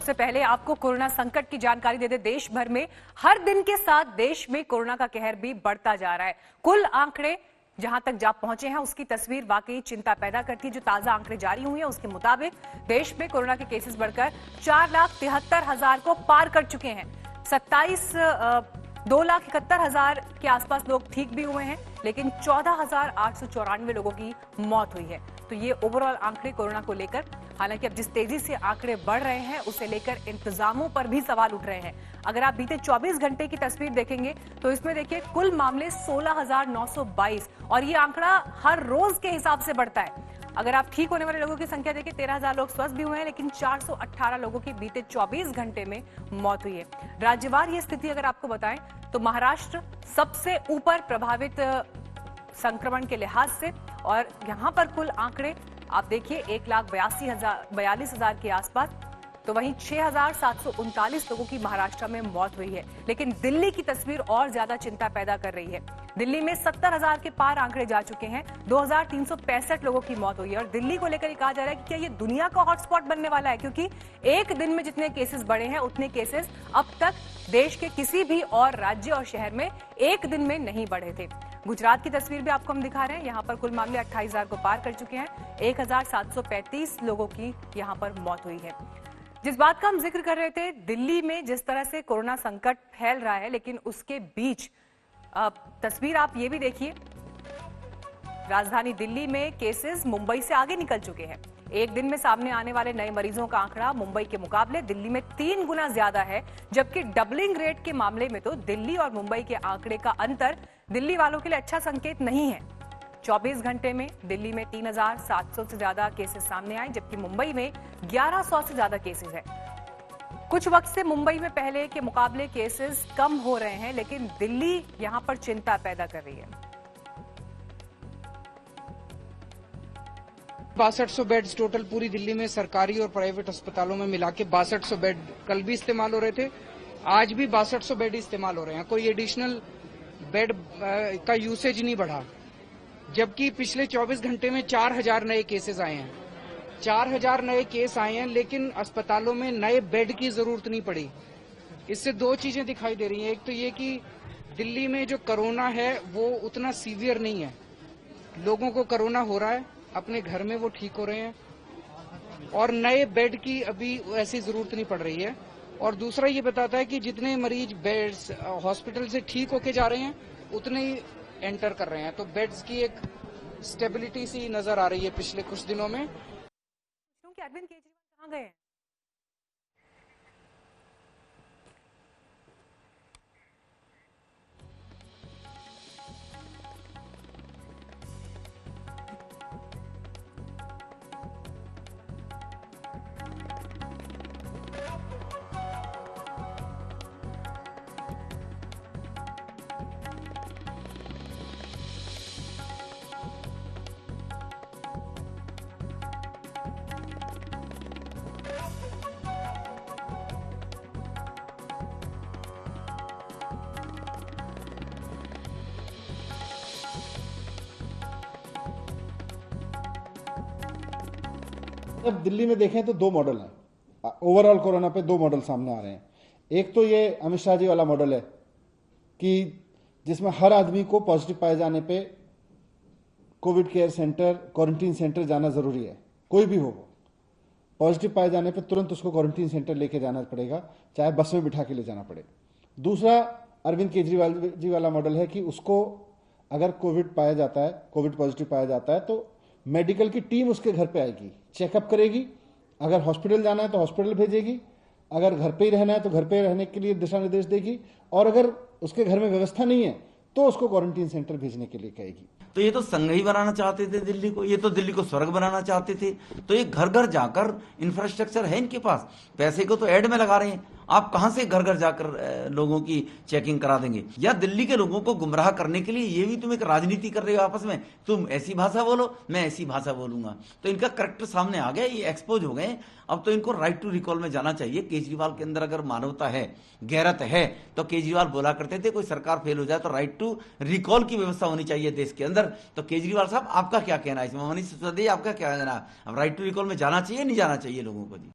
सबसे पहले आपको कोरोना संकट की जानकारी दे दे। देश भर में हर दिन के साथ देश में कोरोना का कहर भी बढ़ता जा रहा है। कुल आंकड़े जहां तक जा पहुंचे हैं उसकी तस्वीर वाकई चिंता पैदा करती है। जो ताजा आंकड़े जारी हुए हैं उसके मुताबिक देश में कोरोना के केसेस बढ़कर 4,73,000 को पार कर चुके हैं। 2,71,000 के आसपास लोग ठीक भी हुए हैं, लेकिन 14,894 लोगों की मौत हुई है। तो ये ओवरऑल आंकड़े कोरोना को लेकर, हालांकि अब जिस तेजी से आंकड़े बढ़ रहे हैं उसे लेकर इंतजामों पर भी सवाल उठ रहे हैं। अगर आप बीते 24 घंटे की तस्वीर देखेंगे तो इसमें देखिए कुल मामले 16,922 और ये आंकड़ा हर रोज के हिसाब से बढ़ता है। अगर आप ठीक होने वाले लोगों की संख्या देखिए 13,000 लोग स्वस्थ भी हुए हैं, लेकिन 418 लोगों की बीते 24 घंटे में मौत हुई है। राज्यवार ये स्थिति अगर आपको बताएं तो महाराष्ट्र सबसे ऊपर प्रभावित संक्रमण के लिहाज से, और यहां पर कुल आंकड़े आप देखिए 1,42,000 के आसपास, तो वहीं 6,739 लोगों की महाराष्ट्र में मौत हुई है। लेकिन दिल्ली की तस्वीर और ज्यादा चिंता पैदा कर रही है। दिल्ली में 70,000 के पार आंकड़े जा चुके हैं, 2,365 लोगों की मौत हुई है। और दिल्ली को लेकर कहा जा रहा है कि क्या ये दुनिया का हॉटस्पॉट बनने वाला है, क्योंकि एक दिन में जितने केसेस बढ़े हैं उतने केसेस अब तक देश के किसी भी और राज्य और शहर में एक दिन में नहीं बढ़े थे। गुजरात की तस्वीर भी आपको हम दिखा रहे हैं। यहां पर कुल मामले 28,000 को पार कर चुके हैं। 1,735 लोगों की यहां पर मौत हुई है। जिस बात का हम जिक्र कर रहे थे, दिल्ली में जिस तरह से कोरोना संकट फैल रहा है, लेकिन उसके बीच तस्वीर आप ये भी देखिए, राजधानी दिल्ली में केसेस मुंबई से आगे निकल चुके हैं। एक दिन में सामने आने वाले नए मरीजों का आंकड़ा मुंबई के मुकाबले दिल्ली में 3 गुना ज्यादा है, जबकि डबलिंग रेट के मामले में तो दिल्ली और मुंबई के आंकड़े का अंतर दिल्ली वालों के लिए अच्छा संकेत नहीं है। 24 घंटे में दिल्ली में 3,700 से ज्यादा केसेस सामने आए, जबकि मुंबई में 1,100 से ज्यादा केसेस हैं। कुछ वक्त से मुंबई में पहले के मुकाबले केसेस कम हो रहे हैं, लेकिन दिल्ली यहां पर चिंता पैदा कर रही है। 6200 बेड्स टोटल पूरी दिल्ली में सरकारी और प्राइवेट अस्पतालों में मिला के 6200 बेड कल भी इस्तेमाल हो रहे थे। आज भी 6200 बेड इस्तेमाल हो रहे हैं। कोई एडिशनल बेड का यूसेज नहीं बढ़ा, जबकि पिछले 24 घंटे में 4,000 नए केसेस आए हैं। 4,000 नए केस आए हैं, लेकिन अस्पतालों में नए बेड की जरूरत नहीं पड़ी। इससे दो चीजें दिखाई दे रही हैं। एक तो ये कि दिल्ली में जो कोरोना है वो उतना सीवियर नहीं है। लोगों को कोरोना हो रहा है, अपने घर में वो ठीक हो रहे हैं, और नए बेड की अभी ऐसी जरूरत नहीं पड़ रही है। और दूसरा ये बताता है कि जितने मरीज बेड्स हॉस्पिटल से ठीक होके जा रहे हैं उतने ही एंटर कर रहे हैं। तो बेड्स की एक स्टेबिलिटी सी नजर आ रही है पिछले कुछ दिनों में। अरविंद केजरीवाल कहां गए हैं? जब दिल्ली में देखें तो 2 मॉडल हैं। ओवरऑल कोरोना पे 2 मॉडल सामने आ रहे हैं। एक तो ये अमित शाह जी वाला मॉडल है कि जिसमें हर आदमी को पॉजिटिव पाए जाने पे Covid care centre, quarantine centre जाना जरूरी है। कोई भी हो, पॉजिटिव पाए जाने पे तुरंत उसको क्वारंटीन सेंटर लेके जाना पड़ेगा, चाहे बस में बिठा के ले जाना पड़े। दूसरा अरविंद केजरीवाल जी वाला मॉडल है कि उसको अगर कोविड पाया जाता है, कोविड पॉजिटिव पाया जाता है, तो मेडिकल की टीम उसके घर पे आएगी, चेकअप करेगी। अगर हॉस्पिटल जाना है तो हॉस्पिटल भेजेगी, अगर घर पे ही रहना है तो घर पे रहने के लिए दिशा निर्देश देगी, और अगर उसके घर में व्यवस्था नहीं है तो उसको क्वारंटीन सेंटर भेजने के लिए कहेगी। तो ये तो संघ ही बनाना चाहते थे दिल्ली को, ये तो दिल्ली को स्वर्ग बनाना चाहते थे। तो ये घर घर जाकर इंफ्रास्ट्रक्चर है इनके पास, पैसे को तो ऐड में लगा रहे हैं। आप कहां से घर घर जाकर लोगों की चेकिंग करा देंगे? या दिल्ली के लोगों को गुमराह करने के लिए ये भी तुम एक राजनीति कर रहे हो आपस में, तुम ऐसी भाषा बोलो, मैं ऐसी भाषा बोलूंगा। तो इनका करेक्टर सामने आ गया, ये एक्सपोज हो गए। अब तो इनको राइट टू रिकॉल में जाना चाहिए। केजरीवाल के अंदर अगर मानवता है, गैरत है, तो केजरीवाल बोला करते थे कोई सरकार फेल हो जाए तो राइट टू रिकॉल की व्यवस्था होनी चाहिए देश के अंदर। तो केजरीवाल साहब आपका क्या कहना है इसमें? मनीष सिसोदिया आपका क्या कहना है? अब राइट टू रिकॉल में जाना चाहिए नहीं जाना चाहिए लोगों को? जी